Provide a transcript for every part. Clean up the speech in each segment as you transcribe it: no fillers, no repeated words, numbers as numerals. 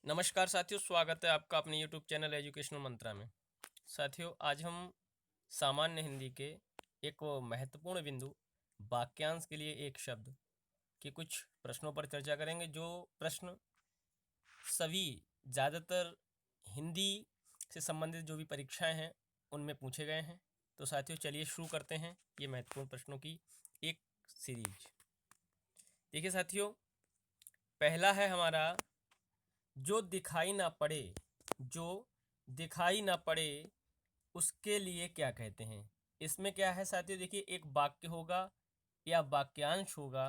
नमस्कार साथियों, स्वागत है आपका अपने YouTube चैनल एजुकेशनल मंत्रा में। साथियों, आज हम सामान्य हिंदी के एक महत्वपूर्ण बिंदु वाक्यांश के लिए एक शब्द के कुछ प्रश्नों पर चर्चा करेंगे। जो प्रश्न सभी ज़्यादातर हिंदी से संबंधित जो भी परीक्षाएं हैं उनमें पूछे गए हैं। तो साथियों, चलिए शुरू करते हैं ये महत्वपूर्ण प्रश्नों की एक सीरीज। देखिए साथियों, पहला है हमारा जो दिखाई ना पड़े। जो दिखाई ना पड़े उसके लिए क्या कहते हैं। इसमें क्या है साथियों, देखिए एक वाक्य होगा या वाक्यांश होगा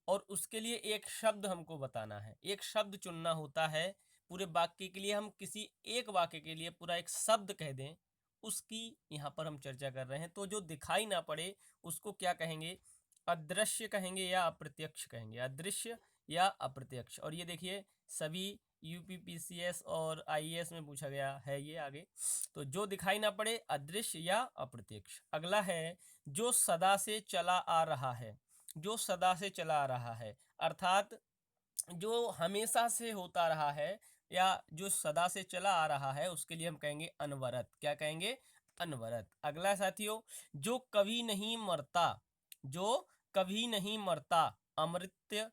और उसके लिए एक शब्द हमको बताना है, एक शब्द चुनना होता है। पूरे वाक्य के लिए हम किसी एक वाक्य के लिए पूरा एक शब्द कह दें, उसकी यहाँ पर हम चर्चा कर रहे हैं। तो जो दिखाई ना पड़े उसको क्या कहेंगे, अदृश्य कहेंगे या अप्रत्यक्ष कहेंगे, अदृश्य या अप्रत्यक्ष। और ये देखिए सभी यूपीपीसीएस और आईएएस में पूछा गया है ये आगे। तो जो दिखाई ना पड़े, अदृश्य या अप्रत्यक्ष। अगला है जो सदा से चला आ रहा है। जो सदा से चला आ रहा है अर्थात जो हमेशा से होता रहा है या जो सदा से चला आ रहा है उसके लिए हम कहेंगे अनवरत। क्या कहेंगे, अनवरत। अगला साथियों, जो कभी नहीं मरता। जो कभी नहीं मरता, अमृत्य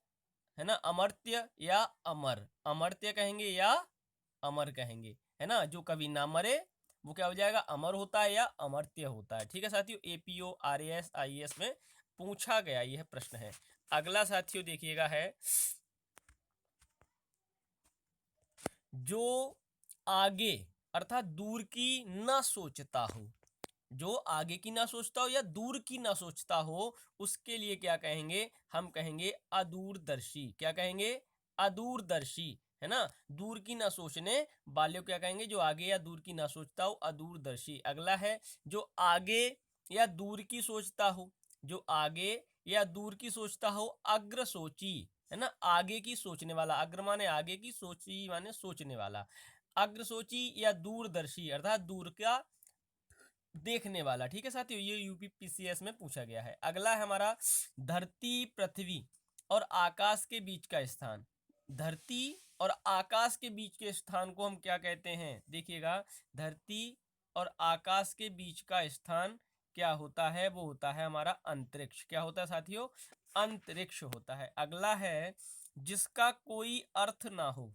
है ना, अमर्त्य या अमर, अमर्त्य कहेंगे या अमर कहेंगे, है ना। जो कभी ना मरे वो क्या हो जाएगा, अमर होता है या अमर्त्य होता है। ठीक है साथियों, एपीओ आरएएस आईएएस में पूछा गया यह प्रश्न है। अगला साथियों देखिएगा है जो आगे अर्थात दूर की ना सोचता हो। जो आगे की ना सोचता हो या दूर की ना सोचता हो उसके लिए क्या कहेंगे, हम कहेंगे अदूरदर्शी। क्या कहेंगे, अदूरदर्शी, है ना। दूर की ना सोचने वाले को क्या कहेंगे, जो आगे या दूर की ना सोचता हो, अदूरदर्शी। अगला है जो आगे या दूर की सोचता हो। जो आगे या दूर की सोचता हो, अग्रसोची, है ना। आगे की सोचने वाला, अग्र माने आगे की, सोची माने सोचने वाला। अग्रसोची या दूरदर्शी अर्थात दूर का देखने वाला। ठीक है साथियों, ये यूपीपीसीएस में पूछा गया है। अगला है हमारा धरती पृथ्वी और आकाश के बीच का स्थान। धरती और आकाश के बीच के स्थान को हम क्या कहते हैं, देखिएगा धरती और आकाश के बीच का स्थान क्या होता है, वो होता है हमारा अंतरिक्ष। क्या होता है साथियों, अंतरिक्ष होता है। अगला है जिसका कोई अर्थ ना हो।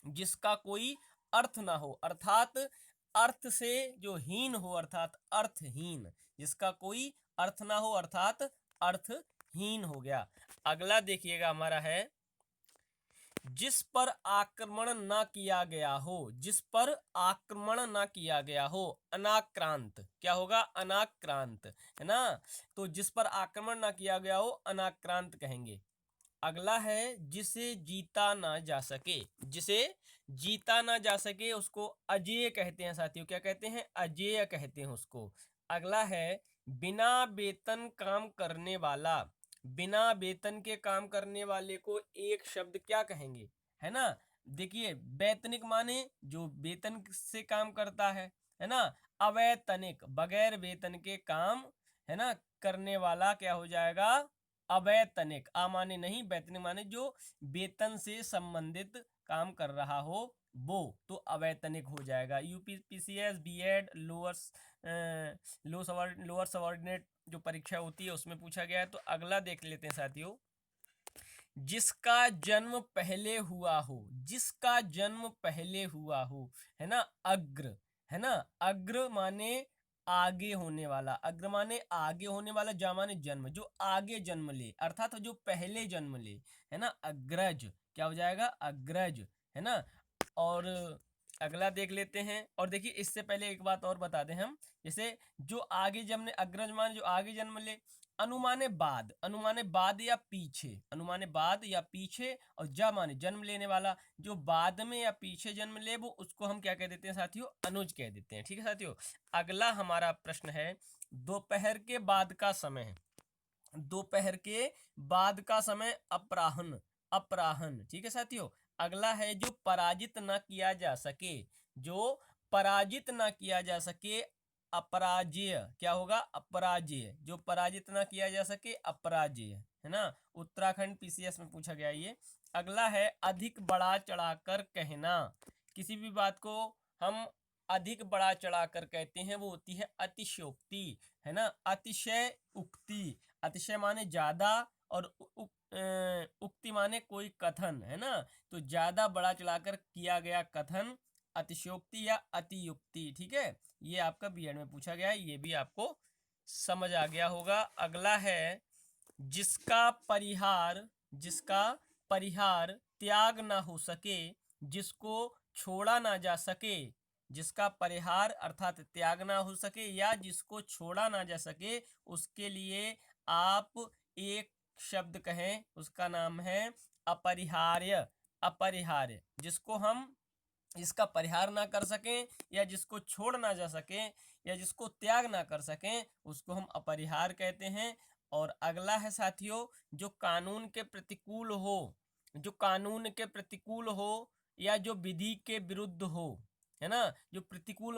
जिसका कोई अर्थ ना हो अर्थात अर्थ से जो हीन हो अर्थात अर्थहीन। जिसका कोई अर्थ ना हो अर्थात अर्थहीन हो गया। अगला देखिएगा हमारा है जिस पर आक्रमण ना किया गया हो। जिस पर आक्रमण ना किया गया हो, अनाक्रांत। क्या होगा, अनाक्रांत, है ना। तो जिस पर आक्रमण ना किया गया हो अनाक्रांत कहेंगे। अगला है जिसे जीता ना जा सके। जिसे जीता ना जा सके उसको अजेय कहते हैं साथियों। क्या कहते हैं, अजेय कहते हैं उसको। अगला है बिना वेतन काम करने वाला। बिना वेतन के काम करने वाले को एक शब्द क्या कहेंगे, है ना। देखिए वैतनिक माने जो वेतन से काम करता है ना। अवैतनिक बगैर वेतन के काम, है ना, करने वाला क्या हो जाएगा, अवैतनिक। आ माने नहीं, वैतनिक माने जो वेतन से संबंधित काम कर रहा हो वो, तो अवैतनिक हो जाएगा। यूपीपीसीएस बीएड लोअर सबऑर्डिनेट जो परीक्षा होती है उसमें पूछा गया है। तो अगला देख लेते हैं साथियों, जिसका जन्म पहले हुआ हो। जिसका जन्म पहले हुआ हो, है ना, अग्र, है ना। अग्र माने आगे होने वाला, अग्र माने आगे होने वाला, जा माने जन्म, जो आगे जन्म ले अर्थात जो पहले जन्म ले, है ना। अग्रज क्या हो जाएगा, अग्रज, है ना। और अगला देख लेते हैं। और देखिए इससे पहले एक बात और बता दें हम, जैसे जो आगे जन्म ले, अग्रज मान जो आगे जन्म ले। अनुमाने बाद, अनुमाने बाद या पीछे, अनुमाने बाद या पीछे। और जा माने जन्म लेने वाला, जो बाद में या पीछे जन्म ले वो उसको हम क्या कह देते हैं साथियों, अनुज कह देते हैं। ठीक है साथियों, अगला हमारा प्रश्न है दोपहर के बाद का समय है। दोपहर के बाद का समय अपराह्न, अपराह्न। ठीक है साथियों, अगला है जो पराजित ना किया जा सके। जो पराजित ना किया जा सके, अपराजेय, क्या होगा? अपराजेय, जो पराजित ना किया जा सके, अपराजेय, है ना। उत्तराखंड पीसीएस में पूछा गया ये। अगला है अधिक बढ़ा चढ़ाकर कहना। किसी भी बात को हम अधिक बढ़ा चढ़ाकर कहते हैं वो होती है अतिशयोक्ति, है ना। अतिशय उक्ति, अतिशय माने ज्यादा और उक्ति माने कोई कथन, है ना। तो ज्यादा बढ़ा चढ़ाकर किया गया कथन अतिशयोक्ति या अतियुक्ति, ठीक है। ये आपका बीएड में पूछा गया है, ये भी आपको समझ आ गया होगा। अगला है जिसका परिहार त्याग ना हो सके, जिसको छोड़ा ना जा सके। जिसका परिहार अर्थात त्याग ना हो सके या जिसको छोड़ा ना जा सके, उसके लिए आप एक शब्द कहें, उसका नाम है अपरिहार्य। अपरिहार्य, जिसका परिहार ना कर सकें या जिसको छोड़ ना जा सके या जिसको त्याग ना कर सकें, उसको हम अपरिहार कहते हैं। और अगला है साथियों, जो कानून के प्रतिकूल हो या जो विधि के विरुद्ध हो, है ना। जो प्रतिकूल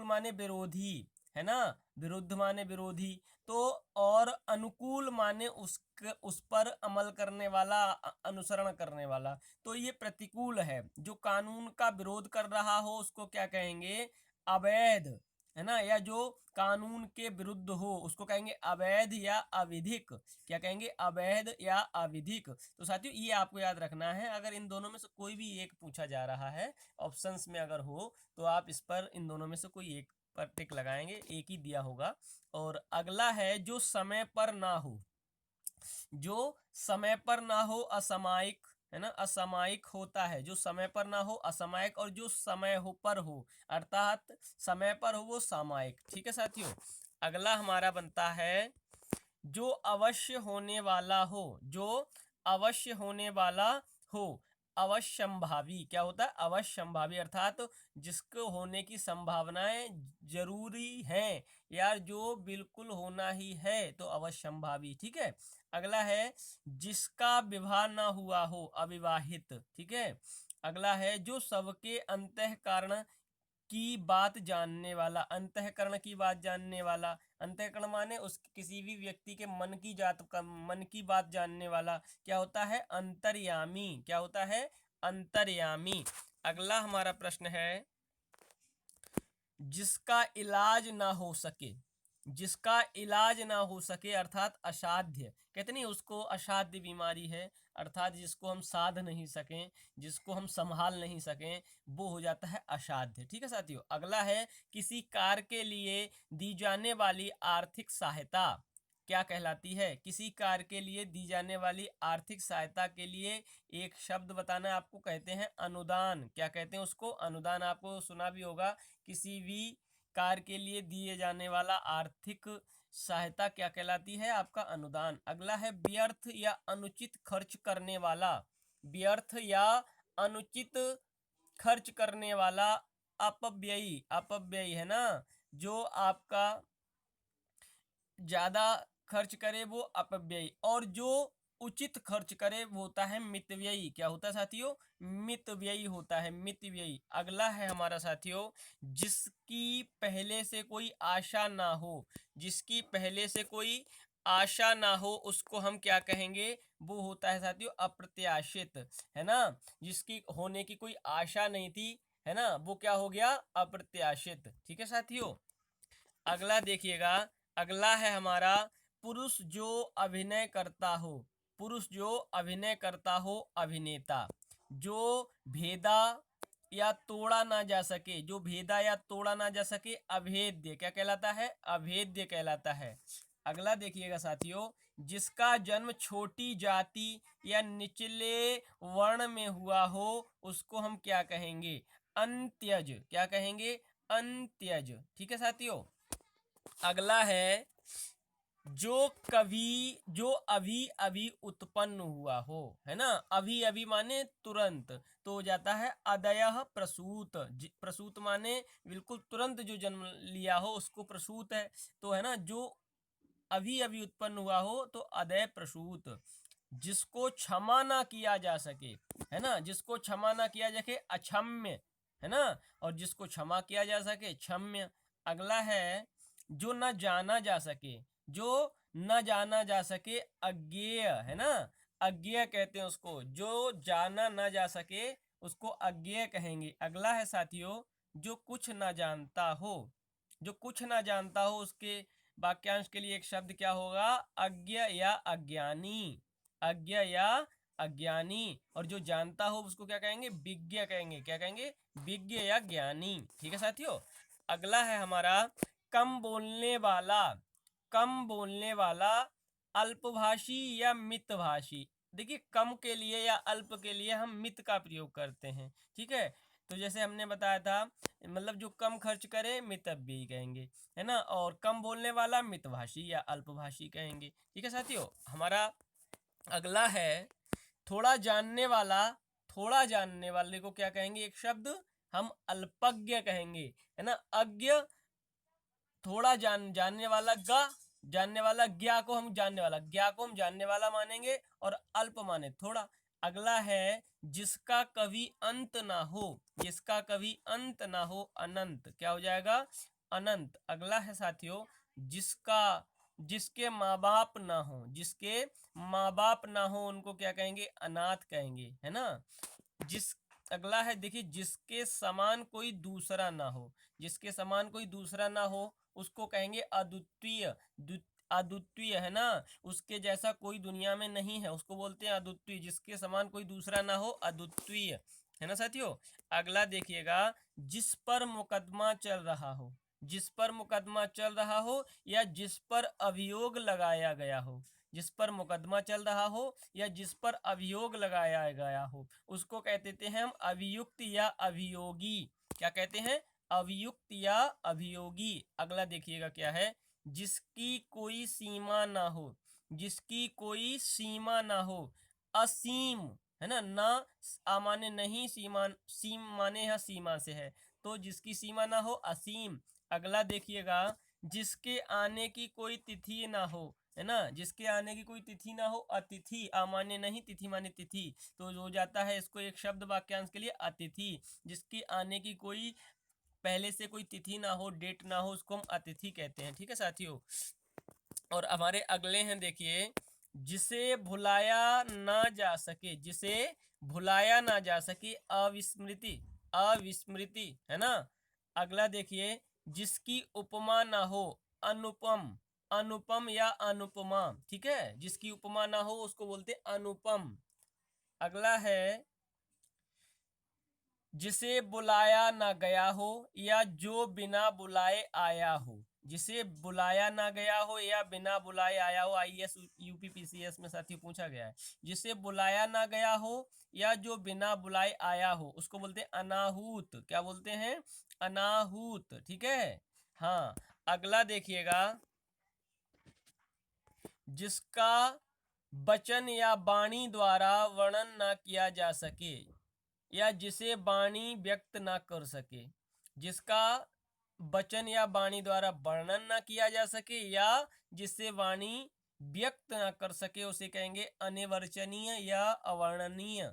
माने विरोधी, है ना। विरुद्ध माने विरोधी। तो और अनुकूल माने उस पर अमल करने वाला, अनुसरण करने वाला। तो ये प्रतिकूल है, जो कानून का विरोध कर रहा हो उसको क्या कहेंगे? अवैध, है ना। या जो कानून के विरुद्ध हो उसको कहेंगे अवैध या अविधिक। क्या कहेंगे? अवैध या अविधिक। तो साथियों ये आपको याद रखना है। अगर इन दोनों में से कोई भी एक पूछा जा रहा है ऑप्शंस में अगर हो, तो आप इस पर इन दोनों में से कोई एक पर टिक लगाएंगे, एक ही दिया होगा। और अगला है जो समय पर ना हो। जो समय पर ना हो असामयिक, है ना। असामयिक होता है, जो समय पर ना हो असामयिक, और जो समय हो पर हो अर्थात समय पर हो वो सामयिक, ठीक है साथियों। अगला हमारा बनता है जो अवश्य होने वाला हो। जो अवश्य होने वाला हो, अवश्यंभावी। क्या होता है? अवश्यंभावी, अर्थात जिसको होने की संभावनाएं जरूरी हैं या जो बिल्कुल होना ही है, तो अवश्यंभावी, ठीक है। अगला है जिसका विवाह ना हुआ हो, अविवाहित, ठीक है। अगला है जो सबके अंतःकरण की बात जानने वाला। अंतःकरण की बात जानने वाला, अंतःकरण माने उस किसी भी व्यक्ति के मन की बात जानने वाला। क्या होता है? अंतर्यामी। क्या होता है? अंतर्यामी। अगला हमारा प्रश्न है जिसका इलाज ना हो सके। जिसका इलाज ना हो सके अर्थात असाध्य। कहते नहीं उसको असाध्य बीमारी है, अर्थात जिसको हम साध नहीं सकें, जिसको हम संभाल नहीं सकें, वो हो जाता है असाध्य, ठीक है साथियों। अगला है किसी कार्य के लिए दी जाने वाली आर्थिक सहायता क्या कहलाती है? किसी कार्य के लिए दी जाने वाली आर्थिक सहायता के लिए एक शब्द बताना है आपको, कहते हैं अनुदान। क्या कहते हैं उसको? अनुदान। आपको सुना भी होगा। किसी भी कार्य के लिए दिए जाने वाला आर्थिक सहायता क्या कहलाती है? आपका अनुदान। अगला है व्यर्थ या अनुचित खर्च करने वाला। व्यर्थ या अनुचित खर्च करने वाला अपव्ययी। अपव्ययी, है ना। जो आपका ज्यादा खर्च करे वो अपव्ययी, और जो उचित खर्च करे वो होता है मितव्ययी। क्या होता है साथियों? मितव्ययी होता है, मितव्ययी। अगला है हमारा साथियों जिसकी पहले से कोई आशा ना हो। जिसकी पहले से कोई आशा ना हो उसको हम क्या कहेंगे? वो होता है साथियों अप्रत्याशित, है ना। जिसकी होने की कोई आशा नहीं थी, है ना, वो क्या हो गया? अप्रत्याशित, ठीक है साथियों। अगला देखिएगा, अगला है हमारा पुरुष जो अभिनय करता हो। पुरुष जो अभिनय करता हो, अभिनेता। जो भेदा या तोड़ा ना जा सके, जो भेदा या तोड़ा ना जा सके, अभेद्य। क्या कहलाता है? अभेद्य कहलाता है। अगला देखिएगा साथियों, जिसका जन्म छोटी जाति या निचले वर्ण में हुआ हो उसको हम क्या कहेंगे? अंत्यज। क्या कहेंगे? अंत्यज, ठीक है साथियों। अगला है जो अभी अभी उत्पन्न हुआ हो, है ना। अभी अभी माने तुरंत, तो हो जाता है अदयः प्रसूत। प्रसूत माने बिल्कुल तुरंत जो जन्म लिया हो उसको प्रसूत है, तो है ना। जो अभी अभी उत्पन्न हुआ हो तो अदय प्रसूत। जिसको क्षमा ना किया जा सके, है ना। जिसको क्षमा ना किया जा सके अक्षम्य, है ना। और जिसको क्षमा किया जा सके क्षम्य। अगला है जो न जाना जा सके, जो न जाना जा सके अज्ञेय, है ना, अज्ञेय कहते हैं उसको, जो जाना न जा सके उसको अज्ञेय कहेंगे। अगला है साथियों जो कुछ न जानता हो, जो कुछ न जानता हो उसके वाक्यांश के लिए एक शब्द क्या होगा, अज्ञ या अज्ञानी, अज्ञ या अज्ञानी। और जो जानता हो उसको क्या कहेंगे, विज्ञ कहेंगे, क्या कहेंगे, विज्ञ या ज्ञानी। ठीक है साथियों। अगला है हमारा कम बोलने वाला, कम बोलने वाला अल्पभाषी या मितभाषी। देखिए कम के लिए या अल्प के लिए हम मित का प्रयोग करते हैं, ठीक है। तो जैसे हमने बताया था, मतलब जो कम खर्च करे मितव्ययी कहेंगे, है ना, और कम बोलने वाला मितभाषी या अल्पभाषी कहेंगे। ठीक है साथियों। हमारा अगला है थोड़ा जानने वाला, थोड़ा जानने वाले को क्या कहेंगे, एक शब्द हम अल्पज्ञ कहेंगे, है ना। अज्ञ थोड़ा जानने वाला, जानने वाला, ज्ञा को हम जानने वाला, ज्ञा को हम जानने वाला मानेंगे और अल्प माने थोड़ा। अगला है जिसका कभी अंत ना हो, जिसका कभी अंत ना हो अनंत, क्या हो जाएगा, अनंत। अगला है साथियों जिसका, जिसके माँ बाप ना हो, जिसके माँ बाप ना हो उनको क्या कहेंगे, अनाथ कहेंगे, है ना। जिस अगला है देखिए जिसके समान कोई दूसरा ना हो, जिसके समान कोई दूसरा ना हो उसको कहेंगे अद्वितीय, अद्वितीय, है ना, उसके जैसा कोई दुनिया में नहीं है उसको बोलते हैं अद्वितीय, जिसके समान कोई दूसरा ना हो अद्वितीय, है ना साथियों। अगला देखिएगा जिस पर मुकदमा चल रहा हो, जिस पर मुकदमा चल रहा हो या जिस पर अभियोग लगाया गया हो, जिस पर मुकदमा चल रहा हो या जिस पर अभियोग लगाया गया हो उसको कहते हैं हम अभियुक्त या अभियोगी, क्या कहते हैं, अभियुक्त या अभियोगी। अगला देखिएगा क्या है, जिसकी कोई सीमा ना हो, जिसकी कोई सीमा ना हो असीम, है ना, ना माने नहीं, सीमा, सीम माने यहाँ सीमा से है, तो जिसकी सीमा ना हो असीम। अगला देखिएगा जिसके आने की कोई तिथि ना हो, है ना, जिसके आने की कोई तिथि ना हो अतिथि, अमान्य नहीं, तिथि माने तिथि, तो हो जाता है इसको एक शब्द वाक्यांश के लिए अतिथि। जिसकी आने की कोई पहले से कोई तिथि ना हो, डेट ना हो, उसको हम अतिथि कहते हैं। ठीक है साथियों। और हमारे अगले हैं देखिए जिसे भुलाया ना जा सके, जिसे भुलाया ना जा सके अविस्मृति, अविस्मृति, है ना। अगला देखिए जिसकी उपमा ना हो अनुपम, अनुपम या अनुपमा, ठीक है, जिसकी उपमा ना हो उसको बोलते अनुपम। अगला है जिसे बुलाया ना गया हो या जो बिना बुलाए आया हो, जिसे बुलाया ना गया हो या बिना बुलाए आया हो, आईएएस यूपीपीसीएस में साथियों पूछा गया है। जिसे बुलाया ना गया हो या जो बिना बुलाए आया हो उसको बोलते हैं अनाहूत, क्या बोलते हैं, अनाहूत। ठीक है। हाँ। अगला देखिएगा जिसका वचन या वाणी द्वारा वर्णन ना किया जा सके या जिसे वाणी व्यक्त ना कर सके, जिसका वचन या वाणी द्वारा वर्णन ना किया जा सके या जिससे वाणी व्यक्त ना कर सके उसे कहेंगे अनिर्वचनीय या अवर्णनीय,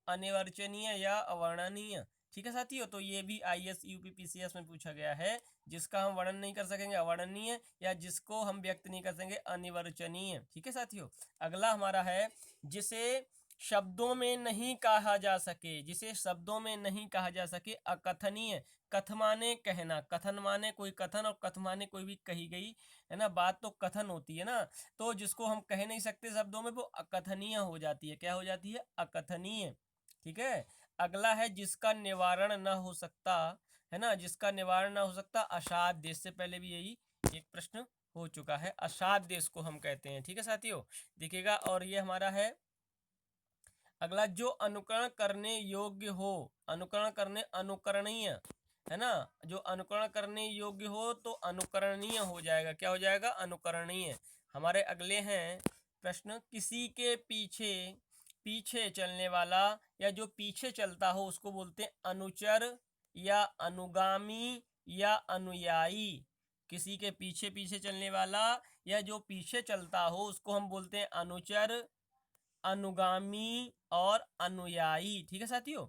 अनिर्वचनीय या अवर्णनीय। ठीक है साथियों। तो ये भी आईएएस यूपीपीसीएस में पूछा गया है, जिसका हम वर्णन नहीं कर सकेंगे अवर्णनीय या जिसको हम व्यक्त नहीं कर सकेंगे अनिर्वचनीय। ठीक है साथियों। अगला हमारा है जिसे शब्दों में नहीं कहा जा सके, जिसे शब्दों में नहीं कहा जा सके अकथनीय, कथ माने कहना, कथन माने कोई कथन और कथ माने कोई भी कही गई, है ना, बात तो कथन होती है ना, तो जिसको हम कह नहीं सकते शब्दों में वो अकथनीय हो जाती है, क्या हो जाती है, अकथनीय। ठीक है। अगला है जिसका निवारण न हो सकता, है ना, जिसका निवारण न हो सकता असाध्य, इससे पहले भी यही एक प्रश्न हो चुका है, असाध्य इसको हम कहते हैं। ठीक है साथियों। देखिएगा और ये हमारा है अगला जो अनुकरण करने योग्य हो, अनुकरण करने अनुकरणीय, है ना, जो अनुकरण करने योग्य हो तो अनुकरणीय हो जाएगा, क्या हो जाएगा, अनुकरणीय। हमारे अगले हैं प्रश्न किसी के पीछे, पीछे चलने वाला या जो पीछे चलता हो उसको बोलते हैं अनुचर या अनुगामी या अनुयायी। किसी के पीछे पीछे चलने वाला या जो पीछे चलता हो उसको हम बोलते हैं अनुचर, अनुगामी और अनुयायी। ठीक है साथियों।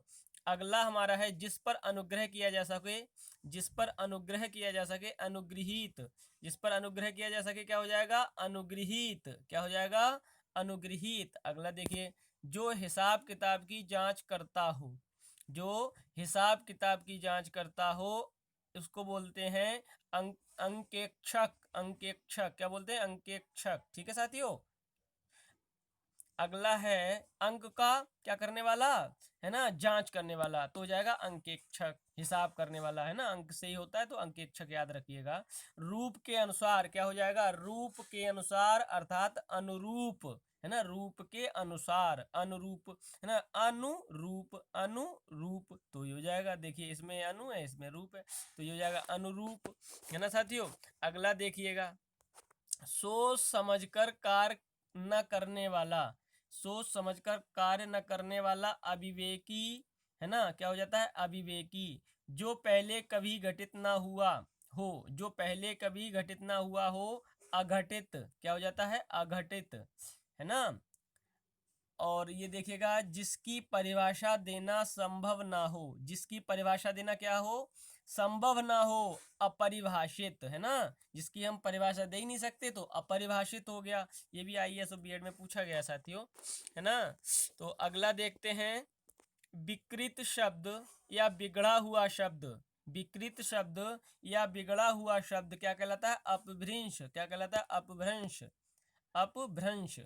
अगला हमारा है जिस पर अनुग्रह किया जा सके, जिस पर अनुग्रह किया जा सके, अनुगृहीत, जिस पर अनुग्रह किया जा सके क्या हो जाएगा, अनुगृहीत, क्या हो जाएगा, अनुगृहीत। अगला देखिए, जो हिसाब किताब की जांच करता हो, जो हिसाब किताब की जांच करता हो उसको बोलते हैं अंकेक्षक, अंकेक्षक, क्या बोलते हैं, अंकेक्षक। ठीक है साथियों। अगला है अंक का क्या करने वाला है ना, जांच करने वाला, तो हो जाएगा अंकेक्षक, हिसाब करने वाला है ना, अंक से ही होता है तो अंकेक्षक याद रखिएगा। रूप के अनुसार क्या हो जाएगा, रूप के अनुसार अर्थात अनुरूप, है ना, रूप के अनुसार, अनुरूप, है ना, अनुरूप, अनुरूप, तो ये हो जाएगा, देखिए इसमें अनु है इसमें रूप है, तो ये हो जाएगा अनुरूप, है ना साथियों। अगला देखिएगा, सोच समझकर कार्य न करने वाला, सोच समझकर कार्य न करने वाला अविवेकी, है ना, क्या हो जाता है, अविवेकी। जो पहले कभी घटित ना हुआ हो, जो पहले कभी घटित ना हुआ हो, अघटित, क्या हो जाता है, अघटित, है ना। और ये देखिएगा, जिसकी परिभाषा देना संभव ना हो, जिसकी परिभाषा देना क्या हो, संभव ना हो, अपरिभाषित, है ना, जिसकी हम परिभाषा दे ही नहीं सकते तो अपरिभाषित हो गया। ये भी आईएएस और बीएड में पूछा गया साथियों, है ना। तो अगला देखते हैं, विकृत शब्द या बिगड़ा हुआ शब्द, विकृत शब्द या बिगड़ा हुआ शब्द क्या कहलाता है, अपभ्रंश, क्या कहलाता है, अपभ्रंश, अपभ्रंश।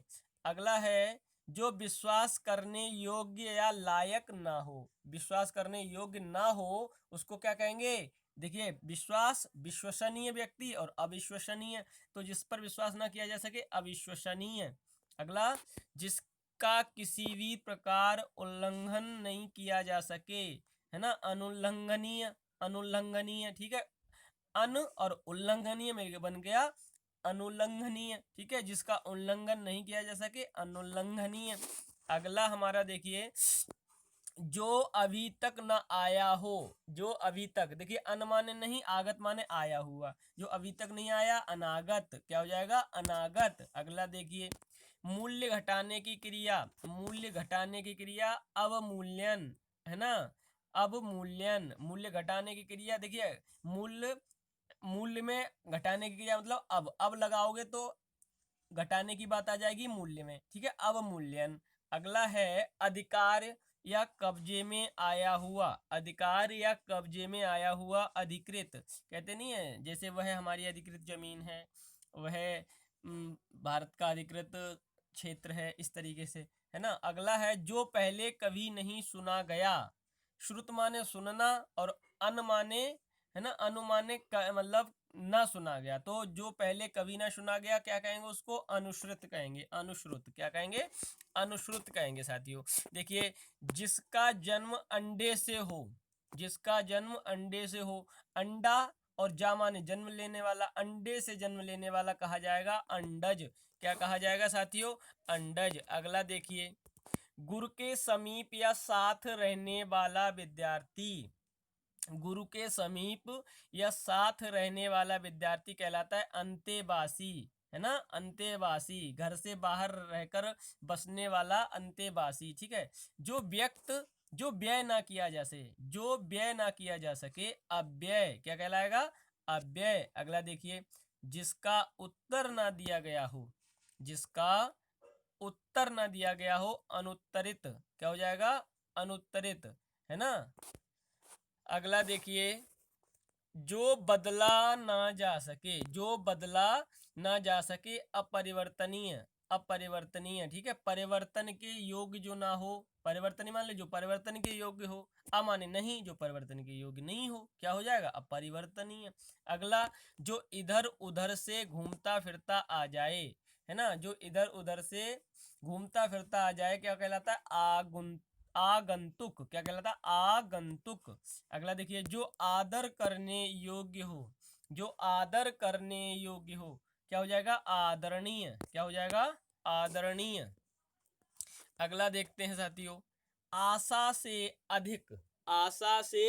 अगला है, जो विश्वास करने योग्य या लायक ना हो, विश्वास करने योग्य ना हो उसको क्या कहेंगे, देखिए विश्वास, विश्वसनीय व्यक्ति और अविश्वसनीय, तो जिस पर विश्वास ना किया जा सके अविश्वसनीय। अगला, जिसका किसी भी प्रकार उल्लंघन नहीं किया जा सके, है ना, अनुल्लंघनीय, अनुल्लंघनीय, ठीक है, अन और उल्लंघनीय में बन गया अनुल्लंघनीय, ठीक है, जिसका उल्लंघन नहीं किया जा सके अनुल्लंघनीय। अगला हमारा देखिए, जो अभी तक न आया हो, जो अभी तक, देखिए अन माने नहीं, आगत माने आया हुआ, जो अभी तक नहीं आया अनागत, क्या हो जाएगा, अनागत। अगला देखिए, मूल्य घटाने की क्रिया, मूल्य घटाने की क्रिया अवमूल्यन, है ना, अवमूल्यन, मूल्य घटाने की क्रिया, देखिए मूल्य, मूल्य में घटाने की क्रिया मतलब अब लगाओगे तो घटाने की बात आ जाएगी मूल्य में, ठीक है, अवमूल्यन। अगला है अधिकार या कब्जे में आया हुआ, अधिकार या कब्जे में आया हुआ, अधिकृत, कहते नहीं है जैसे वह हमारी अधिकृत जमीन है, वह भारत का अधिकृत क्षेत्र है, इस तरीके से, है ना। अगला है, जो पहले कभी नहीं सुना गया, श्रुत माने सुनना और अन माने, है ना, अनुमाने मतलब ना सुना गया, तो जो पहले कभी ना सुना गया क्या कहेंगे उसको, अनुश्रुत कहेंगे, अनुश्रुत, क्या कहेंगे, अनुश्रुत कहेंगे साथियों। देखिए, जिसका जन्म अंडे से हो, जिसका जन्म अंडे से हो, अंडा और जा माने जन्म लेने वाला, अंडे से जन्म लेने वाला कहा जाएगा अंडज, क्या कहा जाएगा साथियों, अंडज। अगला देखिए, गुरु के समीप या साथ रहने वाला विद्यार्थी, गुरु के समीप या साथ रहने वाला विद्यार्थी कहलाता है अंतेवासी, है ना, अंतेवासी, घर से बाहर रहकर बसने वाला अंतेवासी, ठीक है। जो व्यक्त, जो व्यय ना किया जा सके, जो व्यय ना किया जा सके अव्यय, क्या कहलाएगा, अव्यय। अगला देखिए, जिसका उत्तर ना दिया गया हो, जिसका उत्तर ना दिया गया हो अनुत्तरित, क्या हो जाएगा, अनुत्तरित, है ना। अगला देखिए, जो बदला ना जा सके, जो बदला ना जा सके अपरिवर्तनीय, अपरिवर्तनीय, ठीक है, परिवर्तन के योग्य जो ना हो, परिवर्तनीय मान लो जो परिवर्तन के योग्य हो, अमाने नहीं, जो परिवर्तन के योग्य नहीं हो, क्या हो जाएगा, अपरिवर्तनीय। अगला, जो इधर उधर से घूमता फिरता आ जाए, है ना, जो इधर उधर से घूमता फिरता आ जाए क्या कहलाता है, आगंतुक, क्या कहलाता है, आगंतुक। अगला देखिए, जो आदर करने योग्य हो, जो आदर करने योग्य हो, क्या हो जाएगा, आदरणीय, क्या हो जाएगा, आदरणीय। अगला देखते हैं साथियों, आशा से अधिक, आशा से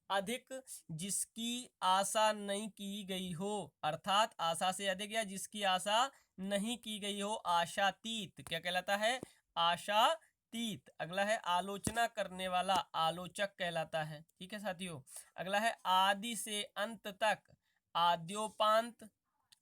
अधिक, जिसकी आशा नहीं की गई हो, अर्थात आशा से अधिक या जिसकी आशा नहीं की गई हो, आशातीत, क्या कहलाता है, आशातीत, तीत, अगला है आलोचना करने वाला, आलोचक कहलाता है। ठीक है साथियों। अगला है आदि से अंत तक, आद्योपांत,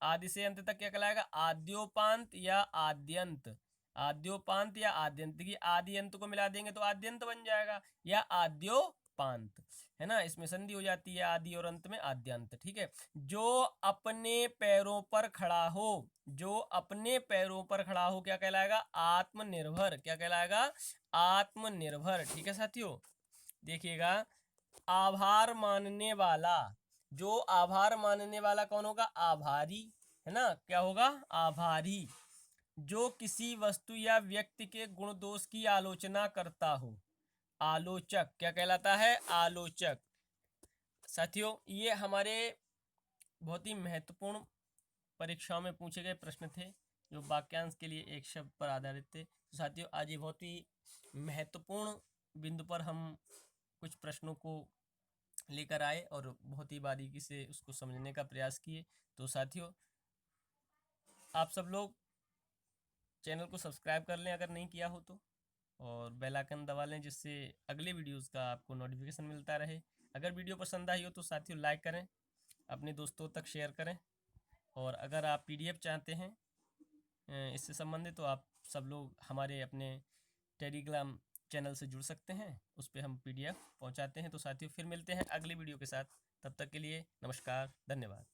आदि से अंत तक क्या कहलाएगा? आद्योपांत या आद्यंत, आद्योपांत या आद्यंत की आदि अंत को मिला देंगे तो आद्यंत बन जाएगा, या आद्योपांत, है ना, इसमें संधि हो जाती है आदि और अंत में आद्यंत। ठीक है। जो अपने पैरों पर खड़ा हो, जो अपने पैरों पर खड़ा हो क्या कहलाएगा? आत्मनिर्भर, क्या कहलाएगा? आत्मनिर्भर। ठीक है साथियों। देखिएगा, आभार मानने वाला, जो आभार मानने वाला कौन होगा? आभारी, है ना, क्या होगा? आभारी। जो किसी वस्तु या व्यक्ति के गुण दोष की आलोचना करता हो, आलोचक, क्या कहलाता है? आलोचक। साथियों, ये हमारे बहुत ही महत्वपूर्ण परीक्षाओं में पूछे गए प्रश्न थे, जो वाक्यांश के लिए एक शब्द पर आधारित थे। तो साथियों, आज ये बहुत ही महत्वपूर्ण बिंदु पर हम कुछ प्रश्नों को लेकर आए और बहुत ही बारीकी से उसको समझने का प्रयास किए। तो साथियों, आप सब लोग चैनल को सब्सक्राइब कर लें अगर नहीं किया हो तो, और बेल आइकन दबा लें, जिससे अगले वीडियोस का आपको नोटिफिकेशन मिलता रहे। अगर वीडियो पसंद आई हो तो साथियों लाइक करें, अपने दोस्तों तक शेयर करें, और अगर आप पीडीएफ चाहते हैं इससे संबंधित, तो आप सब लोग हमारे अपने टेलीग्राम चैनल से जुड़ सकते हैं, उस पर हम पीडीएफ पहुंचाते हैं। तो साथियों, फिर मिलते हैं अगले वीडियो के साथ, तब तक के लिए नमस्कार, धन्यवाद।